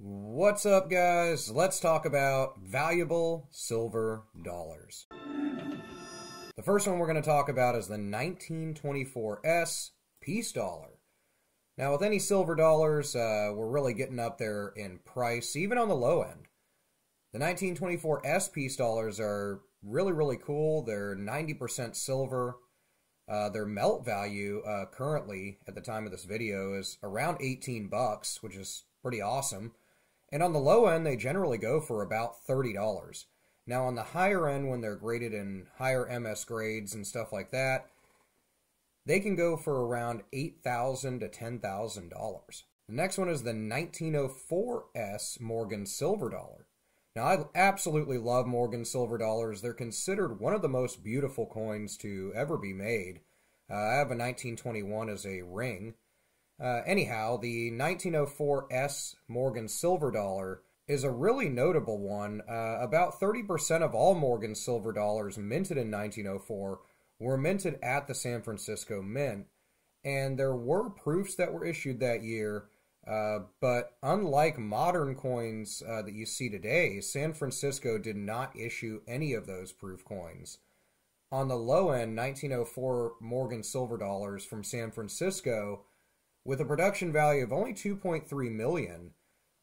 What's up, guys? Let's talk about valuable silver dollars. The first one we're going to talk about is the 1924S piece dollar. Now, with any silver dollars, we're really getting up there in price, even on the low end. The 1924S piece dollars are really cool. They're 90% silver. Their melt value currently, at the time of this video, is around 18 bucks, which is pretty awesome. And on the low end, they generally go for about $30. Now, on the higher end, when they're graded in higher MS grades and stuff like that, they can go for around $8,000 to $10,000. The next one is the 1904S Morgan Silver Dollar. Now, I absolutely love Morgan Silver Dollars. They're considered one of the most beautiful coins to ever be made. I have a 1921 as a ring. Anyhow, the 1904S Morgan Silver Dollar is a really notable one. About 30% of all Morgan Silver Dollars minted in 1904 were minted at the San Francisco Mint, and there were proofs that were issued that year, but unlike modern coins that you see today, San Francisco did not issue any of those proof coins. On the low end, 1904 Morgan Silver Dollars from San Francisco, with a production value of only $2.3 million,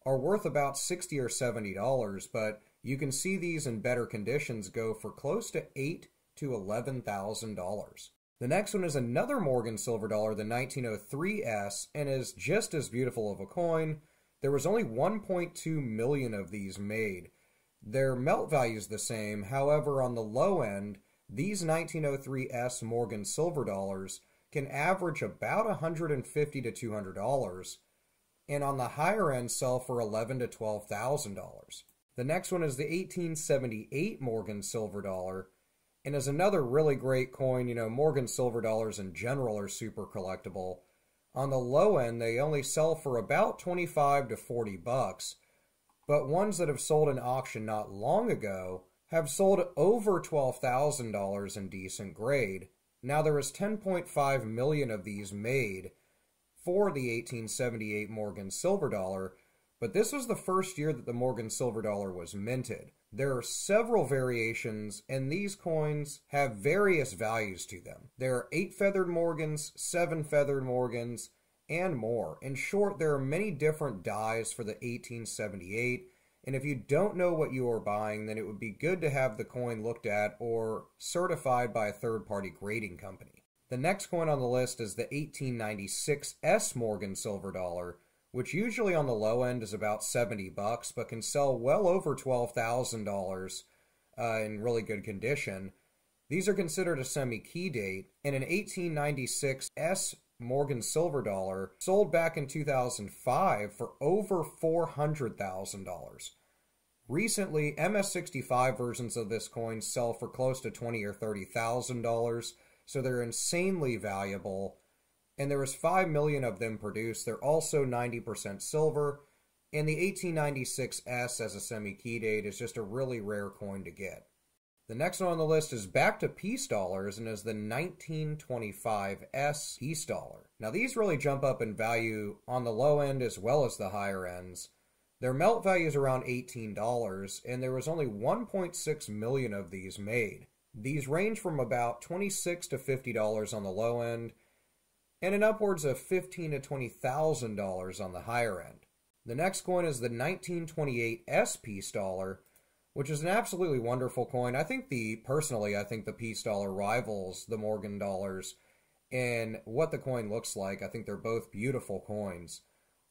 are worth about $60 or $70, but you can see these in better conditions go for close to $8,000 to $11,000. The next one is another Morgan Silver Dollar, the 1903S, and is just as beautiful of a coin. There was only 1.2 million of these made. Their melt value is the same, however, on the low end, these 1903S Morgan Silver Dollars can average about $150 to $200, and on the higher end sell for $11,000 to $12,000. The next one is the 1878 Morgan Silver Dollar, and is another really great coin. You know, Morgan Silver Dollars in general are super collectible. On the low end, they only sell for about 25 to 40 bucks, but ones that have sold in auction not long ago have sold over $12,000 in decent grade. Now, there was 10.5 million of these made for the 1878 Morgan Silver Dollar, but this was the first year that the Morgan Silver Dollar was minted. There are several variations, and these coins have various values to them. There are 8-feathered Morgans, 7-feathered Morgans, and more. In short, there are many different dies for the 1878, and if you don't know what you are buying, then it would be good to have the coin looked at or certified by a third-party grading company. The next coin on the list is the 1896S Morgan Silver Dollar, which usually on the low end is about 70 bucks, but can sell well over $12,000 in really good condition. These are considered a semi-key date, and an 1896S Morgan Silver Dollar sold back in 2005 for over $400,000. Recently, MS65 versions of this coin sell for close to $20,000 or $30,000, so they're insanely valuable. And there was 5 million of them produced. They're also 90% silver, and the 1896S as a semi-key date is just a really rare coin to get. The next one on the list is back to piece dollars and is the 1925S piece dollar. Now, these really jump up in value on the low end as well as the higher ends. Their melt value is around $18, and there was only 1.6 million of these made. These range from about $26 to $50 on the low end, and in upwards of $15,000 to $20,000 on the higher end. The next coin is the 1928S piece dollar, which is an absolutely wonderful coin. Personally, I think the piece dollar rivals the Morgan dollars in what the coin looks like. I think they're both beautiful coins.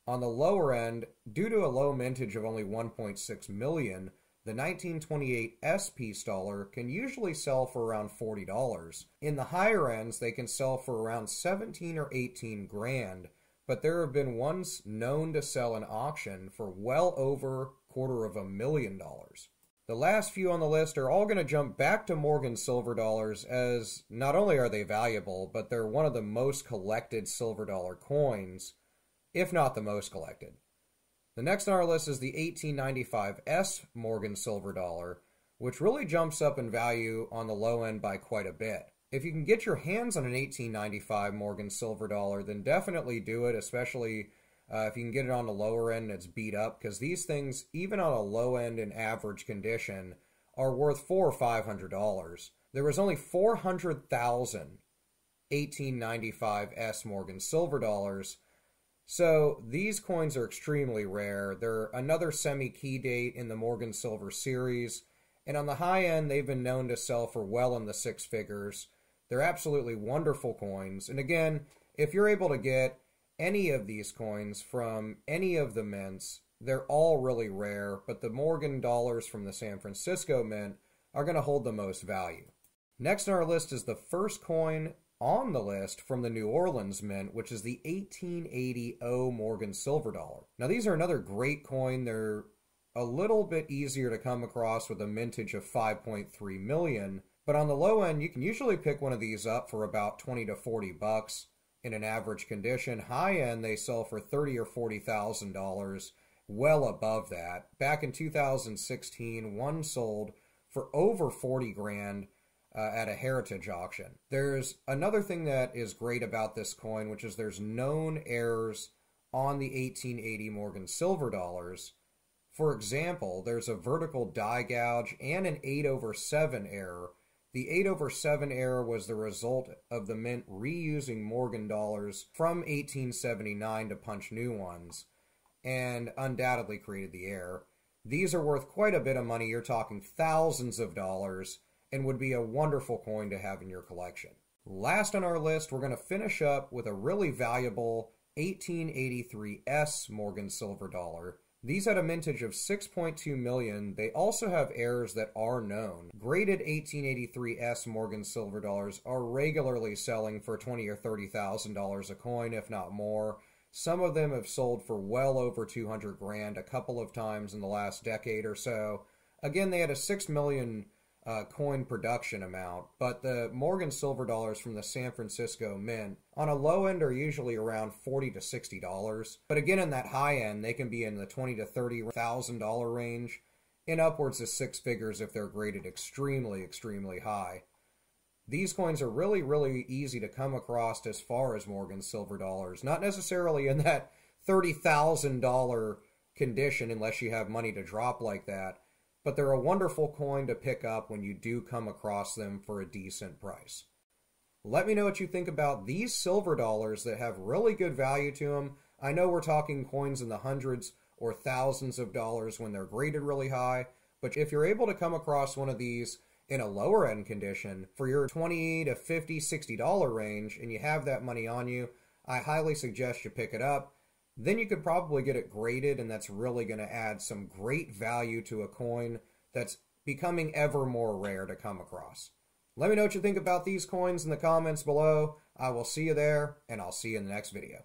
On the lower end, due to a low mintage of only 1.6 million, the 1928S piece dollar can usually sell for around $40. In the higher ends, they can sell for around 17 or 18 grand, but there have been ones known to sell in auction for well over $250,000. The last few on the list are all going to jump back to Morgan Silver Dollars, as not only are they valuable, but they're one of the most collected silver dollar coins, if not the most collected. The next on our list is the 1895S Morgan Silver Dollar, which really jumps up in value on the low end by quite a bit. If you can get your hands on an 1895 Morgan Silver Dollar, then definitely do it, especially If you can get it on the lower end, it's beat up, because these things, even on a low end in average condition, are worth $400 or $500. There was only 400,000 1895 S Morgan silver dollars. So these coins are extremely rare. They're another semi-key date in the Morgan Silver series. And on the high end, they've been known to sell for well in the six figures. They're absolutely wonderful coins. And again, if you're able to get any of these coins from any of the mints, they're all really rare, but the Morgan dollars from the San Francisco Mint are going to hold the most value. Next on our list is the first coin on the list from the New Orleans Mint, which is the 1880 O Morgan silver dollar. Now these are another great coin. They're a little bit easier to come across with a mintage of 5.3 million, but on the low end you can usually pick one of these up for about 20 to 40 bucks in an average condition. High end they sell for $30,000 or $40,000, well above that. Back in 2016, one sold for over 40 grand at a heritage auction. There's another thing that is great about this coin, which is there's known errors on the 1880 Morgan silver dollars. For example, there's a vertical die gouge and an 8/7 error. The 8/7 error was the result of the mint reusing Morgan dollars from 1879 to punch new ones, and undoubtedly created the error. These are worth quite a bit of money. You're talking thousands of dollars, and would be a wonderful coin to have in your collection. Last on our list, we're going to finish up with a really valuable 1883 S Morgan silver dollar. These had a mintage of 6.2 million. They also have errors that are known. Graded 1883 S Morgan silver dollars are regularly selling for $20,000 or $30,000 a coin, if not more. Some of them have sold for well over 200 grand a couple of times in the last decade or so. Again, they had a 6 million coin production amount, but the Morgan silver dollars from the San Francisco Mint on a low end are usually around $40 to $60. But again, in that high end, they can be in the $20,000 to $30,000 range, in upwards of six figures if they're graded extremely, extremely high. These coins are really, really easy to come across as far as Morgan silver dollars. Not necessarily in that $30,000 condition unless you have money to drop like that, but they're a wonderful coin to pick up when you do come across them for a decent price. Let me know what you think about these silver dollars that have really good value to them. I know we're talking coins in the hundreds or thousands of dollars when they're graded really high, but if you're able to come across one of these in a lower end condition for your $20 to $50, $60 range, and you have that money on you, I highly suggest you pick it up. Then you could probably get it graded, and that's really going to add some great value to a coin that's becoming ever more rare to come across. Let me know what you think about these coins in the comments below. I will see you there, and I'll see you in the next video.